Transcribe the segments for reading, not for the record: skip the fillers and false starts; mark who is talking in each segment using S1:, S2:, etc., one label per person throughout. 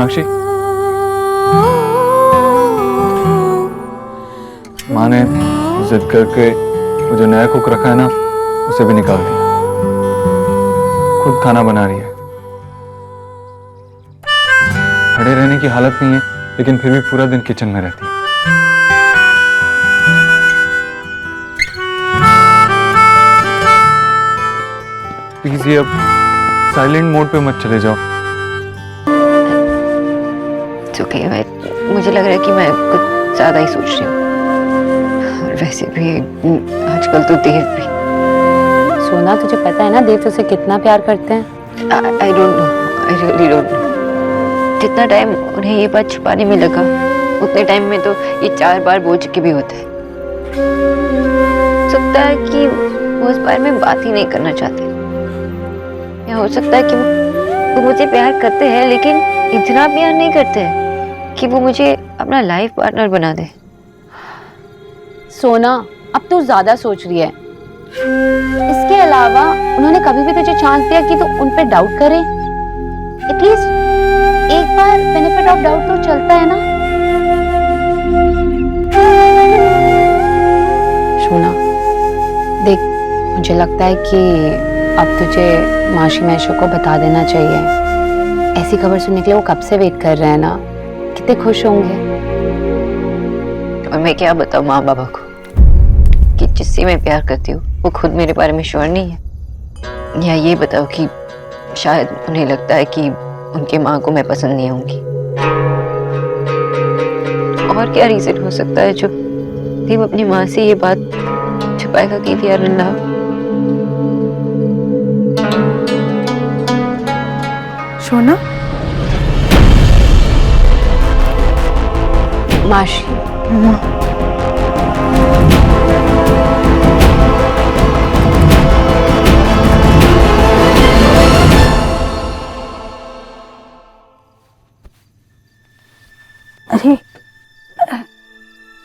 S1: सोनाक्षी, माँ ने जिद करके वो जो नया कुक रखा है ना, उसे भी निकाल दिया। खुद खाना बना रही है। खड़े रहने की हालत नहीं है, लेकिन फिर भी पूरा दिन किचन में रहती है। प्लीज ये अब साइलेंट मोड पे मत चले जाओ।
S2: ओके, मुझे लग रहा है कि मैं कुछ ज्यादा ही सोच रही हूँ। और वैसे भी आजकल तो देव भी।
S3: सोना, तुझे पता है ना देव तुझसे कितना प्यार करते हैं?
S2: I don't know, I really don't know. जितना टाइम उन्हें ये बात छुपाने में लगा, उतने टाइम में तो ये 4 बार बोल चुके भी होते हैं। सकता है कि वो इस बारे में बात ही नहीं करना चाहते, या हो सकता है कि वो मुझे प्यार करते हैं, लेकिन इतना प्यार नहीं करते हैं कि वो मुझे अपना लाइफ पार्टनर बना दे।
S3: सोना, अब तू ज्यादा सोच रही है। इसके अलावा उन्होंने कभी भी तुझे चांस दिया कि तू उन पे डाउट करे? एटलीस्ट एक बार बेनिफिट ऑफ डाउट तो चलता है ना। सोना देख, मुझे लगता है कि अब तुझे माशी मैशो को बता देना चाहिए। ऐसी खबर सुनने के लिए वो कब से वेट कर रहे हैं ना। कितने खुश होंगे।
S2: और मैं क्या बताऊं माँ बाबा को कि जिससे मैं प्यार करती हूँ वो खुद मेरे बारे में श्योर नहीं है, या ये बताओ कि शायद उन्हें लगता है कि उनके माँ को मैं पसंद नहीं आऊंगी। और क्या रीजन हो सकता है जो देव अपनी माँ से ये बात छुपाएगा कि वी आर इन लव?
S4: सोना,
S3: माशी,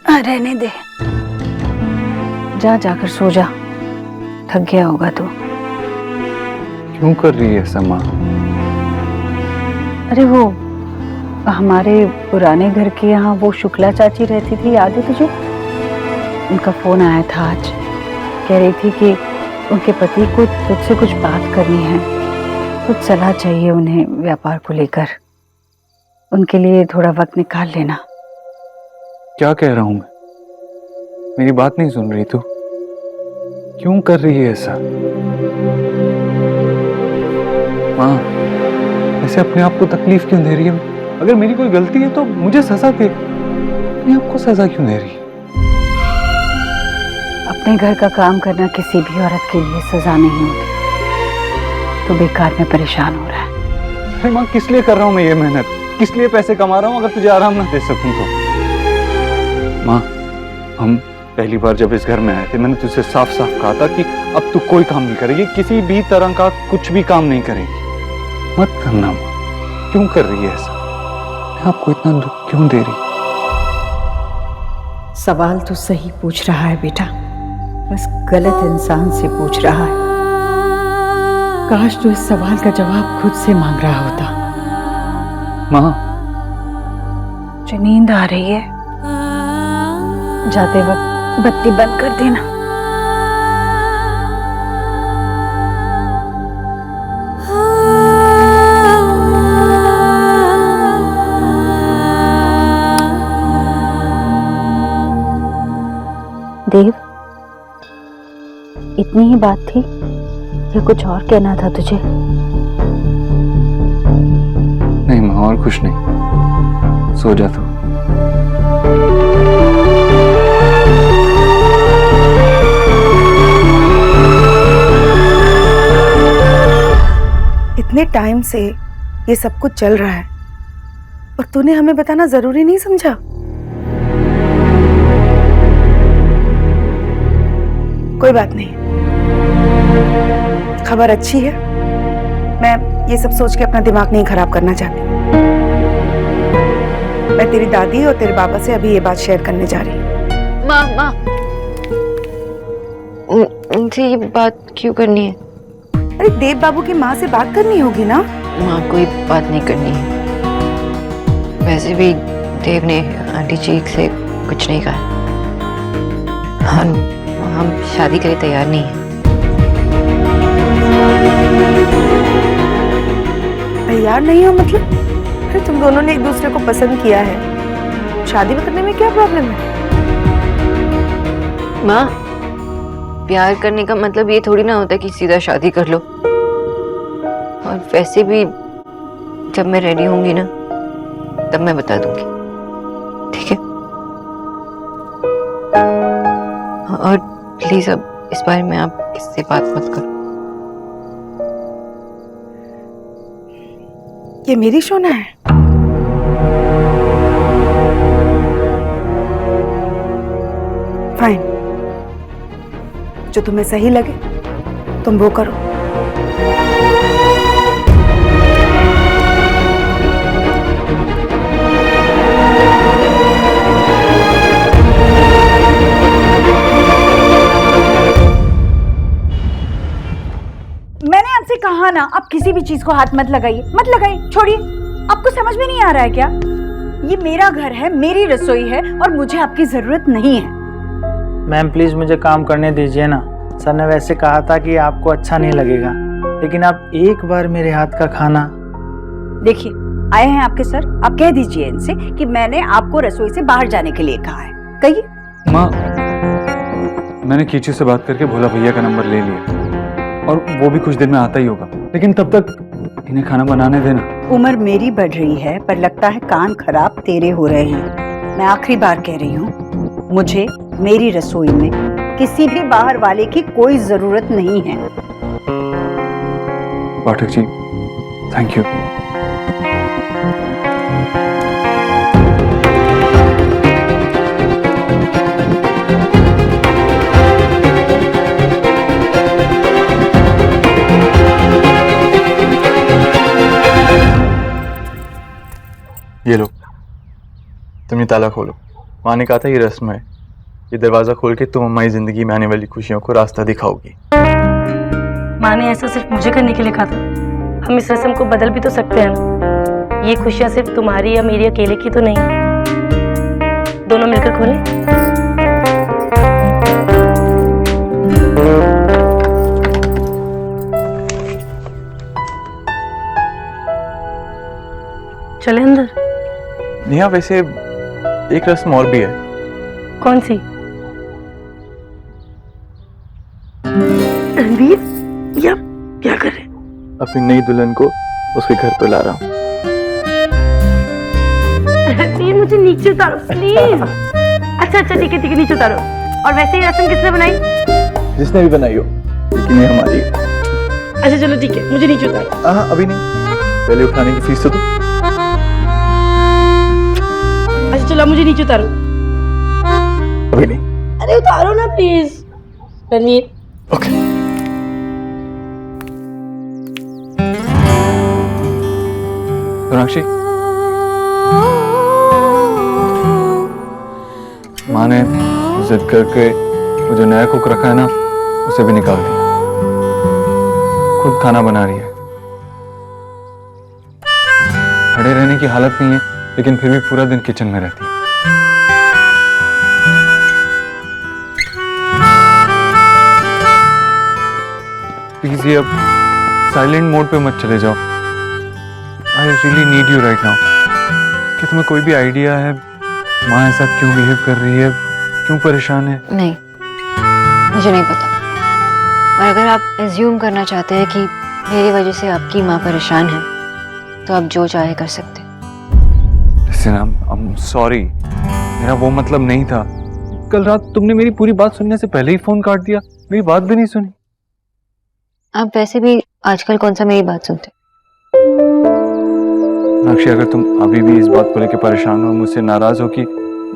S4: अरे रहने दे, जाकर सो जा। थक गया होगा तो।
S1: क्यों कर रही है ऐसा माँ?
S4: अरे वो हमारे पुराने घर के यहाँ वो शुक्ला चाची रहती थी, याद है तुझे? उनका फोन आया था आज। कह रही थी कि उनके पति को तुझसे कुछ बात करनी है, कुछ सलाह चाहिए उन्हें व्यापार को लेकर। उनके लिए थोड़ा वक्त निकाल लेना।
S1: क्या कह रहा हूं मैं? मेरी बात नहीं सुन रही तू? क्यों कर रही है ऐसा? माँ, ऐसे अपने आप को तकलीफ क्यों दे रही है? अगर मेरी कोई गलती है तो मुझे सजा दे, अपने आप को सजा क्यों दे रही है?
S4: अपने घर का काम करना किसी भी औरत के लिए सजा नहीं होती। तो बेकार में परेशान हो रहा है।
S1: अरे माँ, किस लिए कर रहा हूँ मैं ये मेहनत? किस लिए पैसे कमा रहा हूँ अगर तुझे आराम ना दे सकूं तो? माँ, हम पहली बार जब इस घर में आए थे, मैंने तुझसे साफ साफ कहा था कि अब तू कोई काम नहीं करेगी, किसी भी तरह का कुछ भी काम नहीं करेगी। मत करना माँ। क्यों कर रही है ऐसा? आपको इतना दुख क्यों दे रही?
S4: सवाल तो सही पूछ रहा है बेटा, बस गलत इंसान से पूछ रहा है। काश तू इस सवाल का जवाब खुद से मांग रहा होता।
S1: माँ,
S4: मुझे नींद आ रही है, जाते वक्त बत्ती बंद कर देना। देव, इतनी ही बात थी या कुछ और कहना था तुझे?
S1: नहीं माँ, और कुछ नहीं। सो जा तू।
S5: इतने टाइम से ये सब कुछ चल रहा है और तूने हमें बताना जरूरी नहीं समझा? कोई बात नहीं, खबर अच्छी है। मैं ये सब सोच के अपना दिमाग नहीं खराब करना चाहती। मैं तेरी दादी और तेरे बाबा से अभी ये बात शेयर करने जा रही हूँ।
S2: माँ, उनसे ये बात क्यों करनी है?
S5: अरे देव बाबू की माँ से बात करनी होगी ना।
S2: माँ, कोई बात नहीं करनी है। वैसे भी देव ने आंटी जी से कुछ नहीं कहा। हम शादी के लिए तैयार नहीं हैं।
S5: तैयार नहीं हो मतलब? फिर तुम दोनों ने एक दूसरे को पसंद किया है, शादी करने में क्या प्रॉब्लम है?
S2: माँ, प्यार करने का मतलब ये थोड़ी ना होता कि सीधा शादी कर लो। और वैसे भी जब मैं रेडी होंगी ना तब मैं बता दूंगी, ठीक है? और प्लीज अब इस बारे में आप किससे बात मत करो।
S5: ये मेरी शोना है। फाइन, जो तुम्हें सही लगे तुम वो करो।
S4: मैंने आपसे कहा ना, आप किसी भी चीज को हाथ मत लगाइए, मत लगाइए, छोड़िए। आपको समझ में नहीं आ रहा है क्या? ये मेरा घर है, मेरी रसोई है और मुझे आपकी जरूरत नहीं है।
S6: मैम प्लीज मुझे काम करने दीजिए ना। सर ने वैसे कहा था कि आपको अच्छा नहीं लगेगा, लेकिन आप एक बार मेरे हाथ का खाना।
S4: देखिए, आए हैं आपके सर, आप कह दीजिए इनसे कि मैंने आपको रसोई से बाहर जाने के लिए कहा है। कहिए।
S1: माँ, मैंने कीचू से बात करके भोला भैया का नंबर ले लिया और वो भी कुछ दिन में आता ही होगा, लेकिन तब तक इन्हें खाना बनाने देना।
S4: उम्र मेरी बढ़ रही है पर लगता है कान खराब तेरे हो रहे हैं। मैं आखिरी बार कह रही हूँ, मुझे मेरी रसोई में किसी भी बाहर वाले की कोई जरूरत नहीं है।
S1: Pathak ji, thank you.
S7: ये लो, तुम ये ताला खोलो। माँ ने कहा था ये रस्म है, ये दरवाजा खोल के तुम हमारी जिंदगी में आने वाली खुशियों को रास्ता दिखाओगी।
S8: माँ ने ऐसा सिर्फ मुझे करने के लिए कहा था। हम इस रस्म को बदल भी तो सकते हैं ना। ये खुशियाँ सिर्फ तुम्हारी या मेरी अकेले की तो नहीं, दोनों मिलकर खोलें। चले अंदर।
S7: नेहा, वैसे एक रस्म और भी है।
S8: कौन सी? रणवीर, ये आप क्या कर रहे हैं?
S7: अपनी नई दुल्हन को उसके घर पे ला रहा हूँ।
S8: रणवीर, मुझे नीचे उतारो प्लीज। अच्छा अच्छा, ठीक है ठीक है, नीचे उतारो। और वैसे ये रस्म किसने बनाई?
S7: जिसने भी बनाई हो, लेकिन ये हमारी है।
S8: अच्छा चलो ठीक है, मुझे नीचे उतारो।
S7: हाँ, अभी नहीं, पहले उठाने की फीस तो दो।
S8: अच्छा चलो, मुझे नीचे उतारो।
S7: अभी नहीं।
S8: अरे उतारो ना प्लीज। रणवीर।
S7: ओके।
S1: सोनाक्षी, माँ ने जिद करके वो जो नया कुक रखा है ना, उसे भी निकाल दिया। खुद खाना बना रही है। खड़े रहने की हालत नहीं है, लेकिन फिर भी पूरा दिन किचन में रहती है। प्लीज ये अब साइलेंट मोड पे मत चले जाओ। I really need you right now. क्या तुम्हें कोई भी आइडिया है माँ ऐसा क्यों बिहेव कर रही है, क्यों परेशान है?
S2: नहीं, मुझे नहीं पता। और अगर आप एज्यूम करना चाहते हैं कि मेरी वजह से आपकी माँ परेशान है, तो आप जो चाहे कर सकते हैं।
S1: Listen, I'm sorry, मेरा वो मतलब नहीं था। कल रात तुमने मेरी पूरी बात सुनने से पहले ही फोन काट दिया, मेरी बात भी नहीं सुनी।
S2: आप वैसे भी आजकल कौन सा मेरी बात सुनते?
S1: साक्षी, अगर तुम अभी भी इस बात को लेकर परेशान हो, मुझसे नाराज हो कि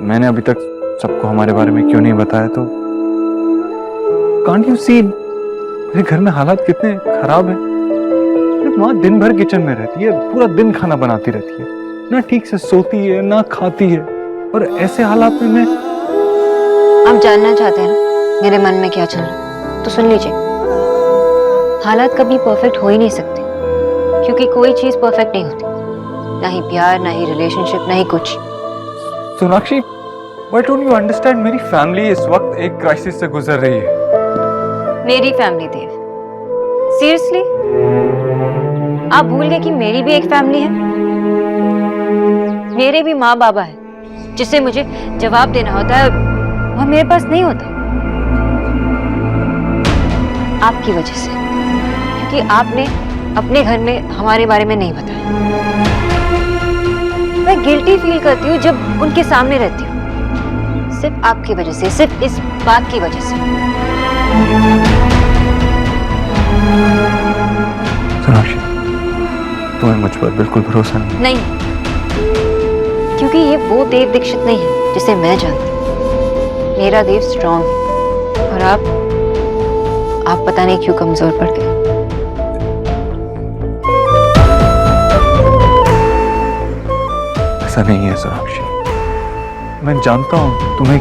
S1: मैंने अभी तक सबको हमारे बारे में क्यों नहीं बताया, तो कांट यू सी मेरे घर में हालात कितने खराब हैं। मेरी माँ दिन भर किचन में रहती है, पूरा दिन खाना बनाती रहती है, ना ठीक से सोती है ना खाती है, और ऐसे हालात में मैं।
S2: आप जानना चाहते हैं ना मेरे मन में क्या चल रहा है, तो सुन लीजिए। हालात कभी परफेक्ट हो ही नहीं सकते, क्योंकि कोई चीज परफेक्ट नहीं होती। ना ही प्यार, ना ही रिलेशनशिप, ना ही कुछ।
S1: Sonakshi, why don't you understand? मेरी फैमिली इस वक्त एक क्राइसिस से गुजर रही है।
S2: मेरी फैमिली देव, सीरियसली? आप भूल गए कि मेरी भी एक फैमिली है? मेरे भी माँ बाबा है जिसे मुझे जवाब देना होता है, वह मेरे पास नहीं होता। आपकी वजह से, क्योंकि आपने अपने घर में हमारे बारे में नहीं बताया। मैं गिल्टी फील करती हूँ जब उनके सामने रहती हूँ, सिर्फ आपकी वजह से, सिर्फ इस बात की वजह से।
S1: सोनाक्षी, तुम्हें मुझ पर बिल्कुल भरोसा नहीं?
S2: क्योंकि ये वो देव दीक्षित नहीं है जिसे मैं जानती हूँ। मेरा देव स्ट्रांग है और आप पता नहीं क्यों कमजोर पड़ गए।
S1: ऐसा नहीं है सोनाक्षी, मैं जानता हूँ तुम्हें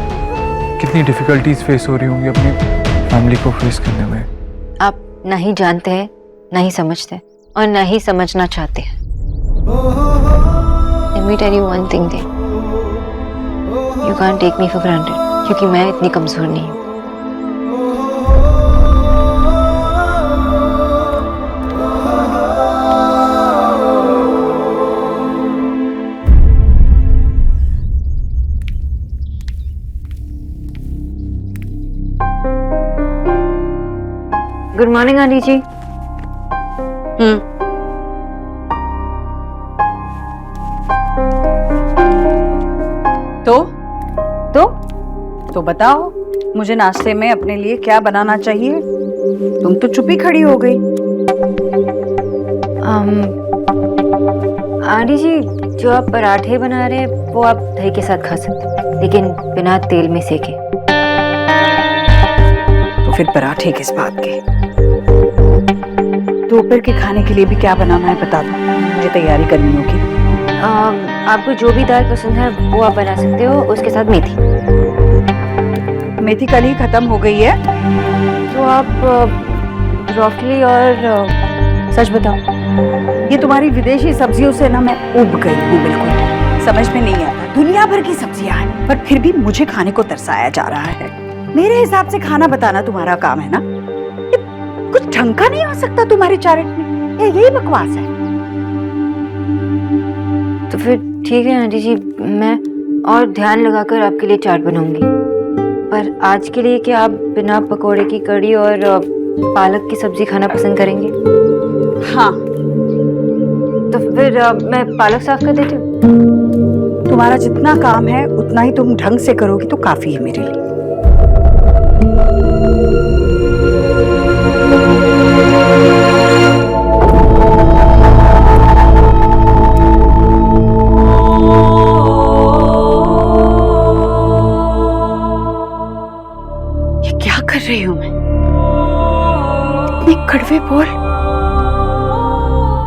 S1: कितनी डिफिकल्टीज फेस हो रही होंगी अपनी फैमिली को फेस करने में।
S2: आप नहीं जानते हैं, नहीं समझते और नहीं समझना चाहते हैं। Let me tell you one thing, Dev. You can't take me for granted, क्योंकि मैं इतनी कमजोर नहीं हूँ। गुड मॉर्निंग आंटी जी।
S4: तो बताओ, मुझे नाश्ते में अपने लिए क्या बनाना चाहिए? तुम तो चुप ही खड़ी हो गई।
S2: आंटी जी, जो आप पराठे बना रहे हैं वो आप दही के साथ खा सकते हैं, लेकिन बिना तेल में सेके।
S4: तो फिर पराठे किस बात के? दोपहर के खाने के लिए भी क्या बनाना है बता दो, मुझे तैयारी करनी होगी।
S2: आपको जो भी दाल पसंद है वो आप बना सकते हो, उसके साथ
S4: मेथी कल ही खत्म हो गई है।
S2: तो आप ब्रोकली और सच बताओ,
S4: ये तुम्हारी विदेशी सब्जियों से ना मैं उब गई हूँ, बिल्कुल समझ में नहीं आता। दुनिया भर की सब्जियां हैं पर फिर भी मुझे खाने को तरसाया जा रहा है। मेरे हिसाब से खाना बताना तुम्हारा काम है ना? कुछ ढंग का नहीं हो सकता तुम्हारे चारेट में, यही बकवास है।
S2: तो फिर ठीक है आंटी जी, मैं और ध्यान लगाकर आपके लिए चाट बनाऊंगी। पर आज के लिए क्या आप बिना पकोड़े की कड़ी और पालक की सब्जी खाना पसंद करेंगे?
S4: हाँ।
S2: तो फिर मैं पालक साफ कर देती हूँ।
S4: तुम्हारा जितना काम है उतना ही तुम ढंग से करोगी तो काफी है मेरे लिए। कर रही हूं मैं? इतने कड़वे बोल।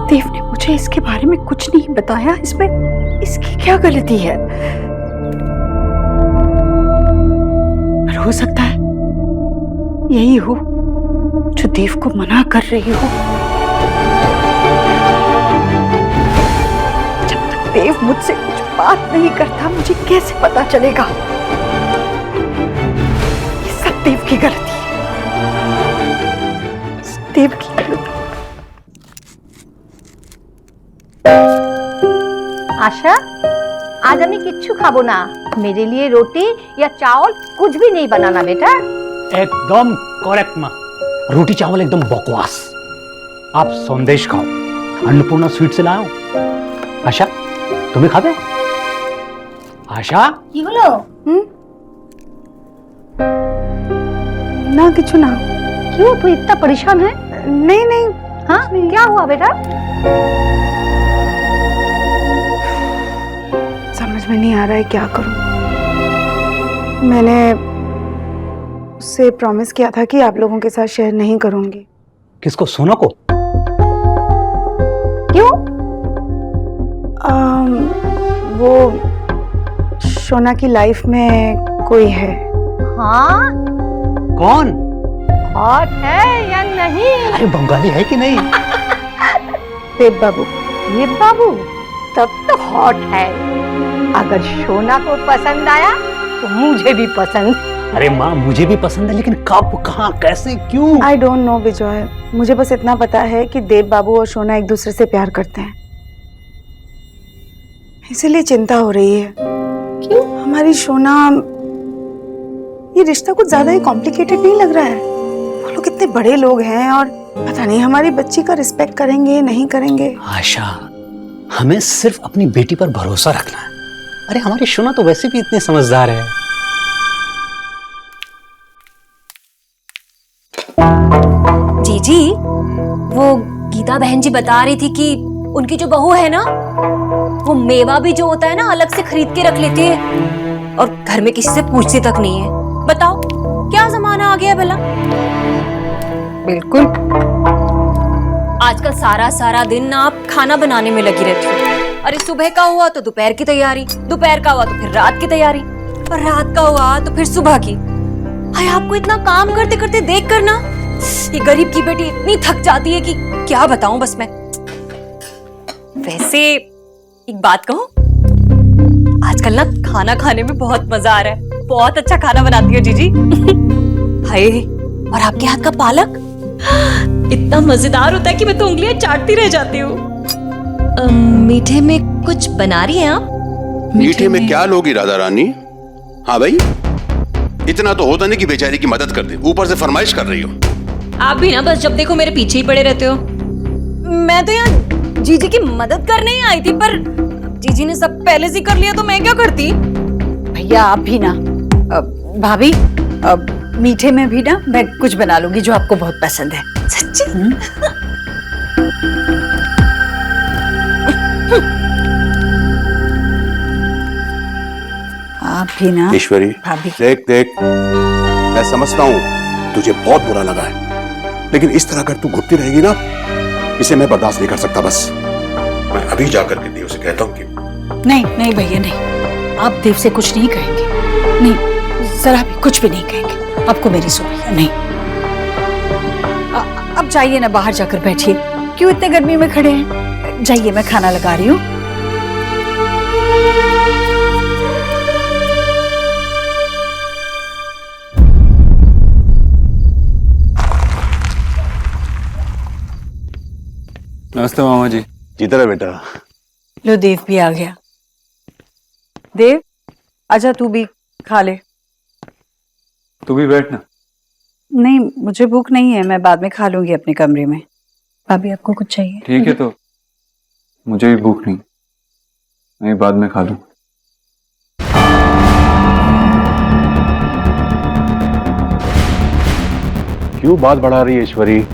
S4: देव ने मुझे इसके बारे में कुछ नहीं बताया, इसमें इसकी क्या गलती है? पर हो सकता है यही हो जो देव को मना कर रही हो। जब तक देव मुझसे कुछ बात नहीं करता मुझे कैसे पता चलेगा? देव की गलती है, देव की गलती।
S9: आशा, आज আমি কিচ্ছু খাবো না। मेरे लिए रोटी या चावल कुछ भी नहीं बनाना बेटा।
S10: एकदम करेक्ट माँ, रोटी चावल एकदम बकवास। आप संदेश खाओ, अन्नपूर्णा स्वीट से लाओ। आशा, तुम्हें खाबे? आशा,
S9: কি হলো?
S4: ना किचु ना।
S9: क्यों, तू इतना परेशान है?
S4: नहीं नहीं।
S9: हाँ, क्या हुआ बेटा?
S4: समझ में नहीं आ रहा है क्या करूं। मैंने उससे प्रॉमिस किया था कि आप लोगों के साथ शेयर नहीं करूंगी।
S10: किसको? सोना को?
S9: क्यों?
S4: वो सोना की लाइफ में कोई है।
S9: हाँ?
S10: कौन?
S9: हॉट है या नहीं?
S10: अरे बंगाली है कि नहीं?
S4: देव बाबू।
S9: देव बाबू? तब तो हॉट है। अगर शोना को पसंद आया तो मुझे भी पसंद।
S10: अरे माँ मुझे भी पसंद है, लेकिन कब, कहाँ, कैसे, क्यों?
S5: आई डोंट नो विजय, मुझे बस इतना पता है कि देव बाबू और शोना एक दूसरे से प्यार करते हैं, इसीलिए चिंता हो रही है। क्यों? हमारी शोना, ये रिश्ता कुछ ज्यादा ही कॉम्प्लिकेटेड नहीं लग रहा है? वो लोग कितने बड़े लोग हैं और पता नहीं हमारी बच्ची का रिस्पेक्ट करेंगे नहीं करेंगे।
S10: आशा, हमें सिर्फ अपनी बेटी पर भरोसा रखना है। अरे हमारी शोना तो वैसे भी इतनी समझदार है।
S11: जीजी, वो गीता बहन जी बता रही थी कि उनकी जो बहू है ना, वो मेवा भी जो होता है ना अलग से खरीद के रख लेती है और घर में किसी से पूछती तक नहीं है। बताओ क्या जमाना आ गया भला।
S3: बिल्कुल।
S11: आजकल सारा सारा दिन ना आप खाना बनाने में लगी रहती हो। अरे सुबह का हुआ तो दोपहर की तैयारी, दोपहर का हुआ तो फिर रात की तैयारी, और रात का हुआ तो फिर सुबह की। हाय, आपको इतना काम करते करते देख कर ना ये गरीब की बेटी इतनी थक जाती है कि क्या बताऊं बस मैं। वैसे एक बात कहूं, आजकल ना खाना खाने में बहुत मजा आ रहा है। बहुत अच्छा खाना बनाती हो जीजी। हाय, और आपके हाथ का पालक इतना मजेदार होता है कि मैं तो उंगलियां चाटती रह जाती हूँ। मीठे में कुछ बना रही हैं आप?
S12: मीठे में क्या लोगी राधा रानी? हाँ भाई, इतना तो होता नहीं कि बेचारी की मदद कर दे, ऊपर से फरमाइश कर रही हो।
S11: आप भी ना बस जब देखो मेरे पीछे ही पड़े रहते हो। मैं तो यहाँ जीजी की मदद करने ही आई थी, पर जीजी ने सब पहले से कर लिया तो मैं क्या करती।
S4: भैया आप भी ना, भाभी मीठे में भी ना मैं कुछ बना लूंगी जो आपको बहुत पसंद है।
S11: सच्ची?
S4: आप भी ना
S12: ईश्वरी,
S4: भाभी।
S12: देख देख, मैं समझता हूँ तुझे बहुत बुरा लगा है, लेकिन इस तरह अगर तू घुटती रहेगी ना, इसे मैं बर्दाश्त नहीं कर सकता। बस मैं अभी जाकर के देव से कहता हूँ कि
S4: नहीं नहीं भैया नहीं, आप देव से कुछ नहीं कहेंगे, नहीं जरा भी कुछ भी नहीं कहेंगे। आपको मेरी सुनिए नहीं। अब जाइए ना, बाहर जाकर बैठिए, क्यों इतने गर्मी में खड़े हैं? जाइए, मैं खाना लगा रही हूँ।
S1: नमस्ते मामा जी।
S12: जीता रहे बेटा।
S4: लो देव भी आ गया। देव आजा, तू भी खा ले।
S1: तू भी बैठ ना।
S4: नहीं, मुझे भूख नहीं है, मैं बाद में खा लूंगी अपने कमरे में। भाभी आपको कुछ चाहिए?
S1: ठीक है, तो मुझे भी भूख नहीं, मैं बाद में खा लूं।
S12: क्यों बात बढ़ा रही है ईश्वरी?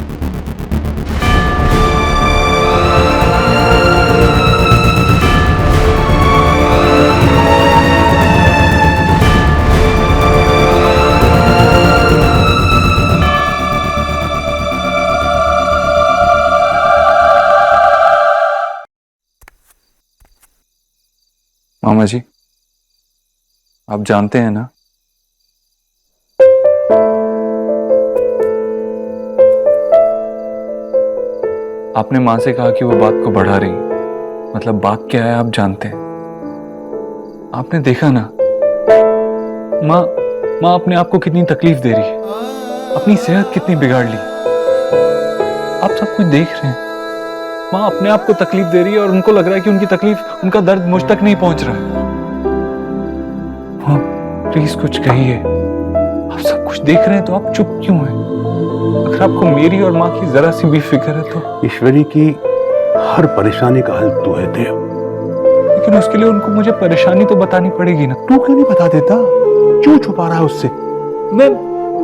S1: मामा जी, आप जानते हैं ना, आपने माँ से कहा कि वो बात को बढ़ा रही, मतलब बात क्या है आप जानते हैं। आपने देखा ना, माँ अपने आप को कितनी तकलीफ दे रही है, अपनी सेहत कितनी बिगाड़ ली, आप सब कुछ देख रहे हैं। माँ अपने आप को तकलीफ दे रही है और उनको लग रहा है कि उनकी तकलीफ, उनका दर्द मुझ तक नहीं पहुंच रहा है। माँ प्लीज कुछ कहिए, आप सब कुछ देख रहे हैं तो आप चुप क्यों हैं? अगर आपको मेरी और माँ की जरा सी भी फिक्र है तो।
S12: ईश्वरी की हर परेशानी का हल तू है देव,
S1: लेकिन उसके लिए उनको मुझे परेशानी तो बतानी पड़ेगी ना।
S12: तू क्यों नहीं बता देता? क्यों छुपा रहा है उससे?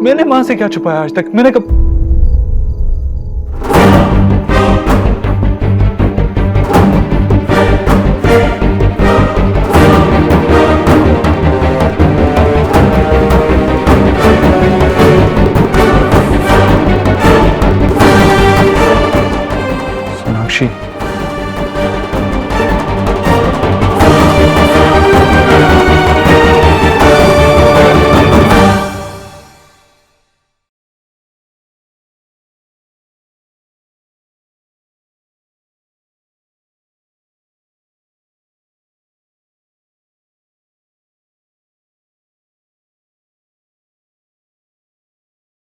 S1: मैंने माँ से क्या छुपाया आज तक? मैंने कब